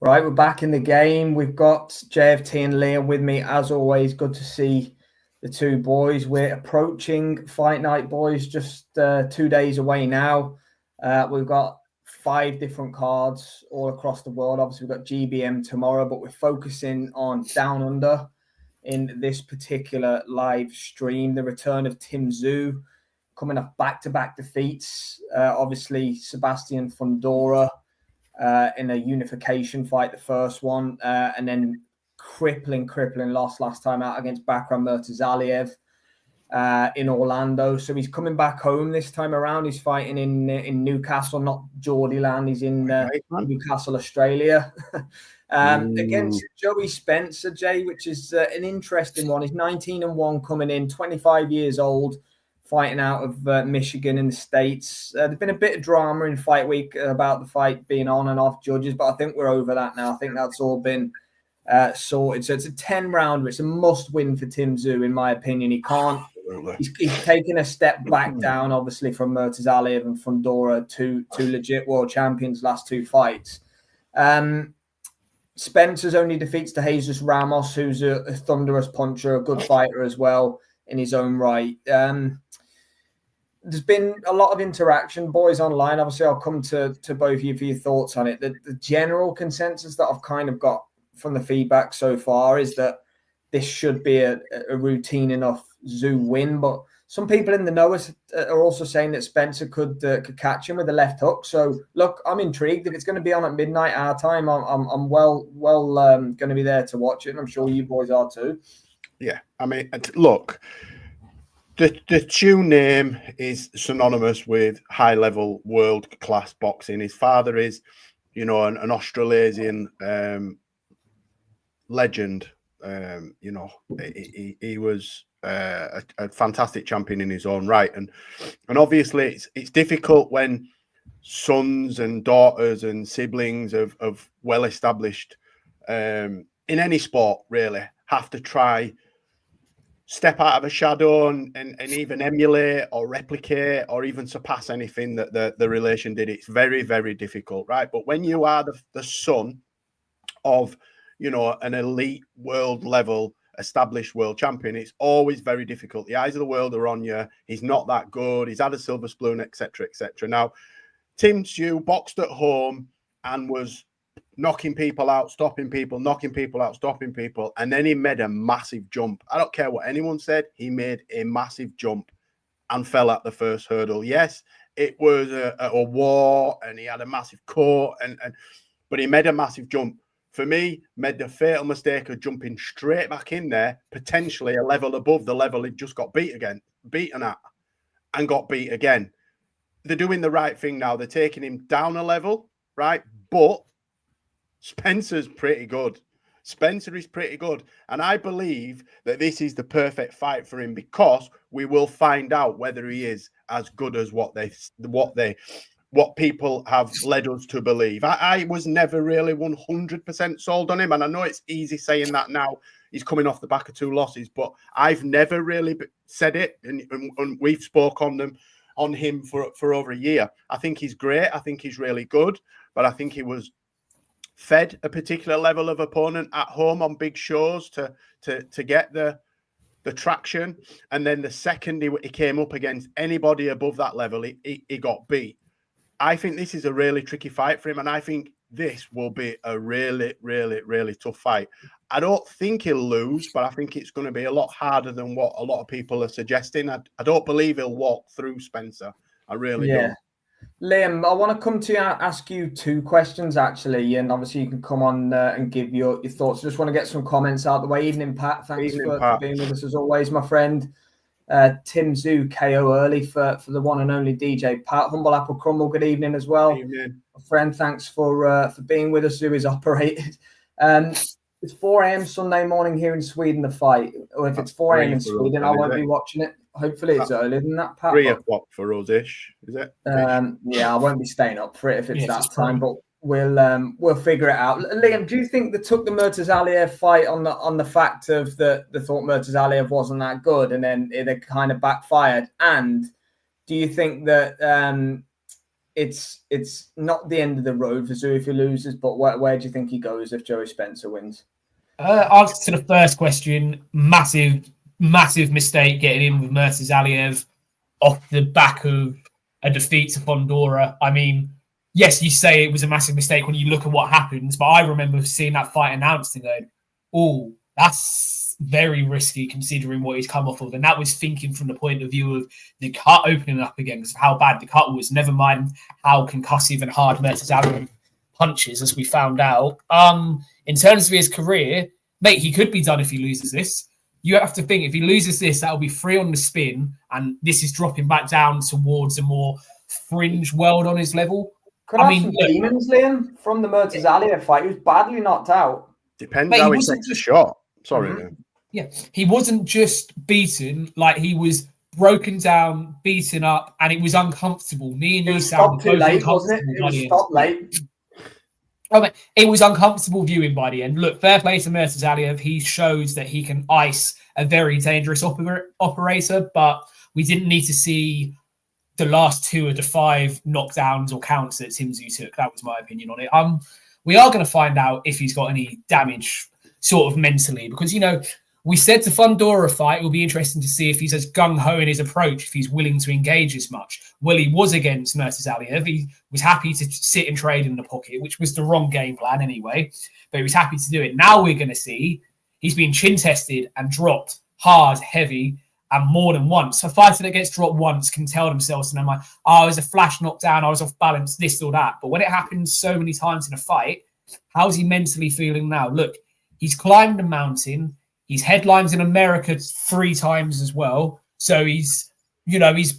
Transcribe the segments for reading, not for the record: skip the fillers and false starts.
Right, we're back in the game. We've got JFT and Liam with me, as always. Good to see the two boys. We're approaching Fight Night, boys, just 2 days away now. We've got 5 different cards all across the world. Obviously, we've got GBM tomorrow, but we're focusing on Down Under in this particular live stream. The return of Tim Tszyu, coming off back-to-back defeats. Obviously, Sebastian Fundora in a unification fight, the first one, and then crippling loss last time out against Bakram Murtazaliev in Orlando. So he's coming back home this time around. He's fighting in Newcastle, not Geordieland. He's in Newcastle, Australia, against Joey Spencer, Jay, which is an interesting one. He's 19-1 coming in, 25 years old, fighting out of Michigan in the States. There's been a bit of drama in Fight Week about the fight being on and off judges, but I think we're over that now. I think that's all been sorted. So it's a 10-rounder. It's a must-win for Tim Tszyu, in my opinion. He can't. He's taken a step back down, obviously, from Murtazaliev and Fundora, two legit world champions last 2 fights. Spencer's only defeats to Jesus Ramos, who's a thunderous puncher, a good fighter as well in his own right. There's been a lot of interaction, boys, online. Obviously, I'll come to both of you for your thoughts on it. The general consensus that I've kind of got from the feedback so far is that this should be a routine enough Tszyu win. But some people in the know are also saying that Spencer could catch him with a left hook. So, look, I'm intrigued. If it's going to be on at midnight our time, I'm well going to be there to watch it. And I'm sure you boys are too. Yeah, I mean, look, the Tszyu name is synonymous with high-level world-class boxing. His father is, an Australasian legend. He was a fantastic champion in his own right, and obviously it's difficult when sons and daughters and siblings of well-established in any sport really have to try step out of a shadow and even emulate or replicate or even surpass anything that the relation did. It's very, very difficult, right? But when you are the son of, an elite world level established world champion, it's always very difficult. The eyes of the world are on you. He's not that good. He's had a silver spoon, etc., etc. Now, Tim Tszyu boxed at home and was knocking people out, stopping people, knocking people out, stopping people. And then he made a massive jump. I don't care what anyone said. He made a massive jump and fell at the first hurdle. Yes, it was a war and he had a massive core, but he made a massive jump. For me, made the fatal mistake of jumping straight back in there, potentially a level above the level he just got beaten at, and got beat again. They're doing the right thing now. They're taking him down a level, right? But Spencer's pretty good. Spencer is pretty good. And I believe that this is the perfect fight for him because we will find out whether he is as good as what people have led us to believe. I was never really 100% sold on him. And I know it's easy saying that now. He's coming off the back of 2 losses, but I've never really said it. And we've spoke on him for over a year. I think he's great. I think he's really good. But I think he was fed a particular level of opponent at home on big shows to get the traction. And then the second he came up against anybody above that level, he got beat. I think this is a really tricky fight for him. And I think this will be a really, really, really tough fight. I don't think he'll lose, but I think it's going to be a lot harder than what a lot of people are suggesting. I don't believe he'll walk through Spencer. I really don't. Liam, I want to come to you and ask you 2 questions, actually, and obviously you can come on and give your thoughts. I just want to get some comments out the way. Evening, Pat. Thanks for being with us as always, my friend. Tim Tszyu KO early for the one and only DJ Pat. Humble Apple Crumble, good evening as well. Evening. My friend, thanks for being with us. Tszyu is operated. It's 4 a.m. Sunday morning here in Sweden, the fight. Or if it's 4 a.m. in Sweden, I won't be watching it. Hopefully it's earlier than that, Pat. 3 o'clock for us-ish, is it? Yeah, I won't be staying up for it if it's that time, but we'll figure it out. Liam, do you think they took the Murtazaliev fight on the fact of they thought Murtazaliev wasn't that good and then it kind of backfired? And do you think that it's not the end of the road for Tszyu if he loses, but where do you think he goes if Joey Spencer wins? Answer to the first question, massive mistake getting in with Murtazaliev off the back of a defeat to Fondora. I mean, yes, you say it was a massive mistake when you look at what happens, but I remember seeing that fight announced and going, oh, that's very risky considering what he's come off of. And that was thinking from the point of view of the cut opening up again, because of how bad the cut was, never mind how concussive and hard Murtazaliev punches, as we found out. In terms of his career, mate, he could be done if he loses this. You have to think, if he loses this, that'll be 3 on the spin, and this is dropping back down towards a more fringe world on his level. Could have some demons, Liam, from the Murtazaliev fight. He was badly knocked out. Depends how he takes a shot. Sorry. Yeah, he wasn't just beaten, like he was broken down, beaten up, and it was uncomfortable. Me and you sounded both late, wasn't it? It was stopped late. Oh, man, it was uncomfortable viewing by the end. Look, fair play to Murtazaliev. He shows that he can ice a very dangerous operator, but we didn't need to see the last 2 of the 5 knockdowns or counts that Tim Tszyu took. That was my opinion on it. We are going to find out if he's got any damage sort of mentally, because, you know, we said the Fondora fight, it will be interesting to see if he's as gung-ho in his approach, if he's willing to engage as much. Well, he was against Murtazaliev. He was happy to sit and trade in the pocket, which was the wrong game plan anyway, but he was happy to do it. Now we're going to see he's been chin-tested and dropped hard, heavy, and more than once. A fighter that gets dropped once can tell themselves, and I'm like, oh, it was a flash knockdown, I was off balance, this or that. But when it happens so many times in a fight, how's he mentally feeling now? Look, he's climbed a mountain. He's headlines in America 3 times as well. So he's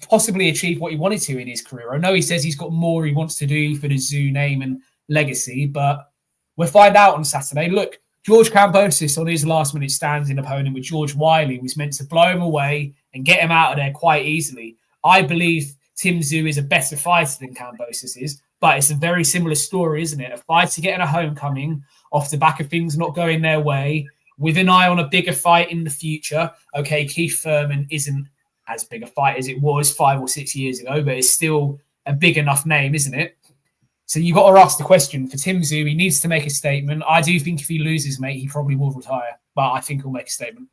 possibly achieved what he wanted to in his career. I know he says he's got more he wants to do for the Tszyu name and legacy, but we'll find out on Saturday. Look, George Kambosos on his last-minute stand-in opponent with George Wiley was meant to blow him away and get him out of there quite easily. I believe Tim Tszyu is a better fighter than Kambosos is, but it's a very similar story, isn't it? A fighter getting a homecoming off the back of things not going their way, with an eye on a bigger fight in the future. Okay, Keith Thurman isn't as big a fight as it was 5 or 6 years ago, but it's still a big enough name, isn't it? So you've got to ask the question. For Tim Tszyu, he needs to make a statement. I do think if he loses, mate, he probably will retire, but I think he'll make a statement.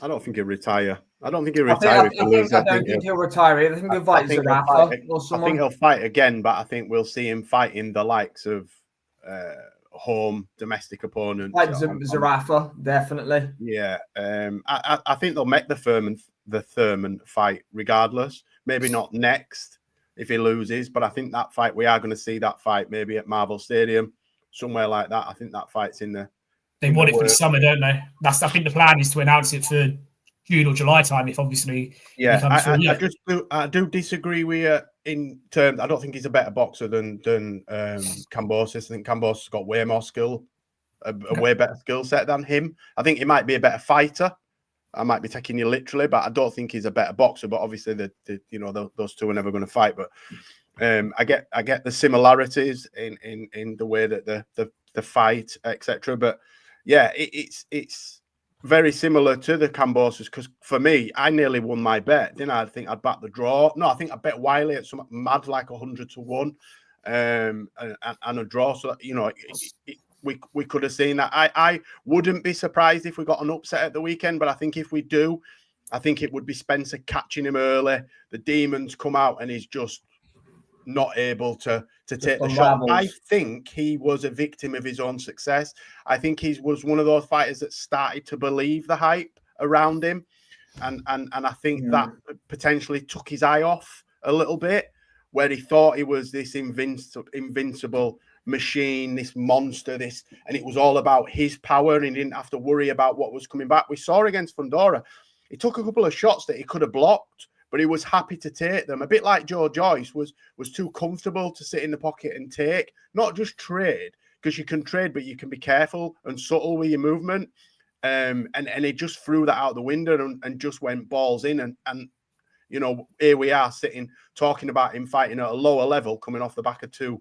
I don't think he'll retire. I don't think he'll retire. I don't think he'll retire. I think he'll fight Zarafa or someone. I think he'll fight again, but I think we'll see him fighting the likes of home domestic opponents. Like Zarafa, definitely. Yeah. I think they'll make the Thurman fight regardless. Maybe not next if he loses, but I think that fight, we are going to see that fight maybe at Marvel Stadium, somewhere like that. I think that fight's in the... They want it for the summer, don't they? I think the plan is to announce it for June or July time, if obviously... Yeah, I do disagree with you in terms... I don't think he's a better boxer than Kambosos. I think Kambosos has got way more skill, a way better skill set than him. I think he might be a better fighter. I might be taking you literally, but I don't think he's a better boxer. But obviously, those two are never going to fight. But I get the similarities in the way that the fight, etc. But yeah, it's very similar to the Kambosos, because for me, I nearly won my bet, didn't I? I think I'd back the draw. No, I think I bet Wiley at some mad like 100-1, and a draw. So we could have seen that. I wouldn't be surprised if we got an upset at the weekend, but I think if we do, I think it would be Spencer catching him early. The demons come out and he's just not able to take the shot. I think he was a victim of his own success. I think he was one of those fighters that started to believe the hype around him. And I think that potentially took his eye off a little bit, where he thought he was this invincible machine, this monster, and it was all about his power, and he didn't have to worry about what was coming back. We saw against Fondora, he took a couple of shots that he could have blocked, but he was happy to take them. A bit like Joe Joyce was too comfortable to sit in the pocket and take, not just trade, because you can trade, but you can be careful and subtle with your movement. And he just threw that out the window and just went balls in. And here we are sitting talking about him fighting at a lower level, coming off the back of 2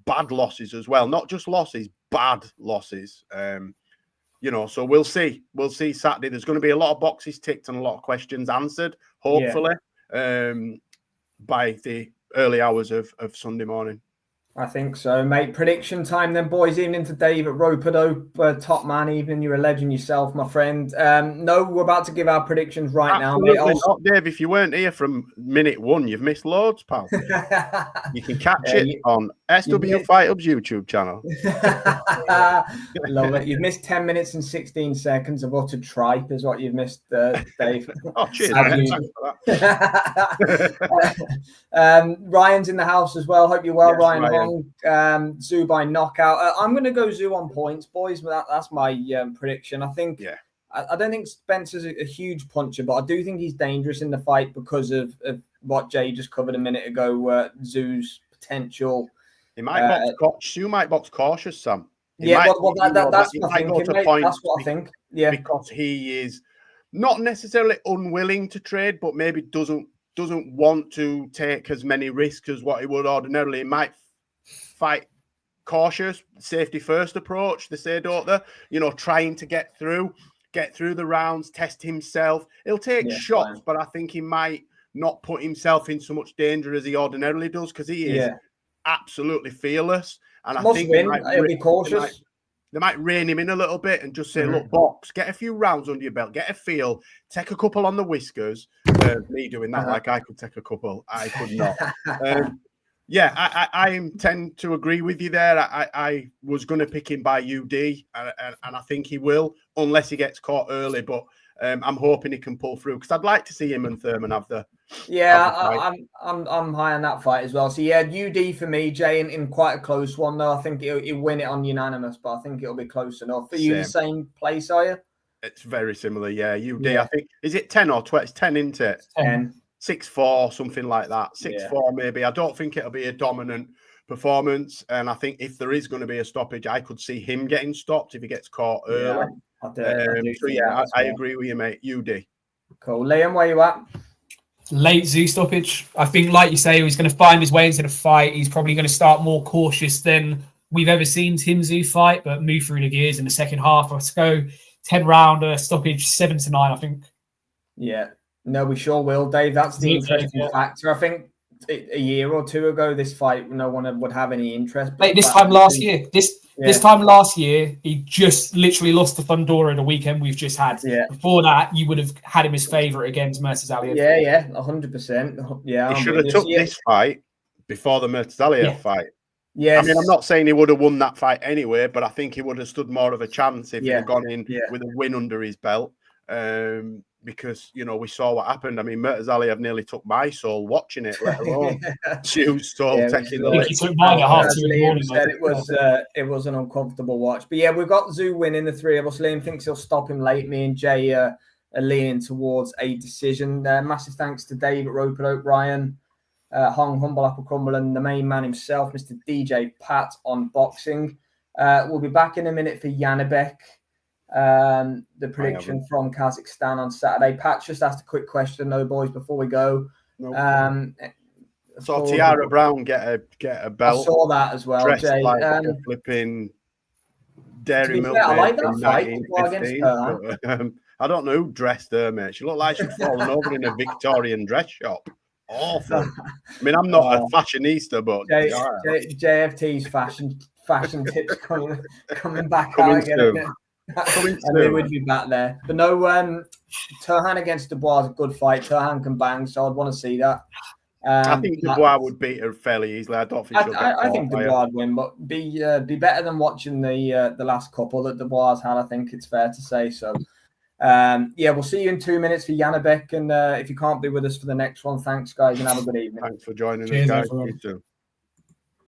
bad losses as well. Not just losses, bad losses. So we'll see. We'll see Saturday. There's going to be a lot of boxes ticked and a lot of questions answered, hopefully, by the early hours of Sunday morning. I think so, mate. Prediction time then, boys. Evening to Dave at Rope-a-Dope. Top man, evening. You're a legend yourself, my friend. No, we're about to give our predictions right Absolutely now, mate. not, Dave. If you weren't here from minute 1, you've missed loads, pal. You can catch it on SW Fight Hub's YouTube channel. Love it. You've missed 10 minutes and 16 seconds of utter tripe is what you've missed, Dave. Oh, cheers. Ryan's in the house as well. Hope you're well, Yes, Ryan Hong. Tszyu by knockout. I'm going to go Tszyu on points, boys. That's my prediction. I think. Yeah. I don't think Spencer's a huge puncher, but I do think he's dangerous in the fight because of what Jay just covered a minute ago. Tszyu's potential. He might Tszyu might box cautious, Sam. That's my thinking, mate. That's what I think. Yeah, because he is not necessarily unwilling to trade, but maybe doesn't want to take as many risks as what he would ordinarily. He might fight cautious, safety first approach. They say, don't they? Trying to get through the rounds, test himself. He'll take shots, but I think he might not put himself in so much danger as he ordinarily does because he is absolutely fearless. And I think he'll be cautious. They might rein him in a little bit and just say, look, box, get a few rounds under your belt, get a feel, take a couple on the whiskers. Me doing that like I could take a couple. I could not. I tend to agree with you there. I was going to pick him by UD, and I think he will, unless he gets caught early. But I'm hoping he can pull through because I'd like to see him and Thurman have the. I'm high on that fight as well. So UD for me, Jay, in quite a close one though. I think he'll win it on unanimous, but I think it'll be close enough. For you, the same place, are you? It's very similar, UD. I think is it 10 or 12? It's 10, isn't it? 10. 6-4, something like that. 6-4 maybe. I don't think it'll be a dominant performance, and I think if there is going to be a stoppage, I could see him getting stopped if he gets caught early. I agree with you, mate. UD. Cool. Liam, where you at? Late Tszyu stoppage. I think, like you say, he's going to find his way into the fight. He's probably going to start more cautious than we've ever seen Tim Tszyu fight, but move through the gears in the second half. Let's go 10-round stoppage, 7-9, I think. Yeah. No, we sure will, Dave. That's the interesting factor. I think a year or two ago, this fight, no one would have any interest. Like this time last year, this time last year, he just literally lost to Thundora the weekend we've just had. Yeah. Before that, you would have had him as favourite against Murtazaliev. 100%. Yeah, he should have took this fight before the Murtazaliev fight. Yeah, I mean, I'm not saying he would have won that fight anyway, but I think he would have stood more of a chance if he had gone in with a win under his belt. Because we saw what happened. I mean, Murtazaliev nearly took my soul watching it, let alone Tszyu's soul taking the lead. He took mine at half 2 in the morning. It was an uncomfortable watch. But we've got Tszyu winning, the three of us. Liam thinks he'll stop him late. Me and Jay are leaning towards a decision. Massive thanks to Dave at Rope-a-Dope, Ryan, Hong, Humble Apple Crumble, and the main man himself, Mr. DJ Pat on boxing. We'll be back in a minute for Janibek. The prediction from Kazakhstan on Saturday. Pat just asked a quick question though, boys, before we go. So Tiara Brown get a belt. I saw that as well, Jay. Like a flipping dairy milk. I like that fight against her. I don't know who dressed her, mate. She looked like she'd fallen over in a Victorian dress shop. Awful. I mean, I'm not a fashionista, but JFT's fashion tips coming back out again. And they would be back there. But no, Turhan against Dubois is a good fight. Turhan can bang, so I'd want to see that. I think Dubois would beat her fairly easily. I don't think I think Dubois would win, but be better than watching the last couple that Dubois had. I think it's fair to say so. We'll see you in 2 minutes for Janibek, and if you can't be with us for the next one, thanks guys, and have a good evening. Thanks for joining us, guys. You too.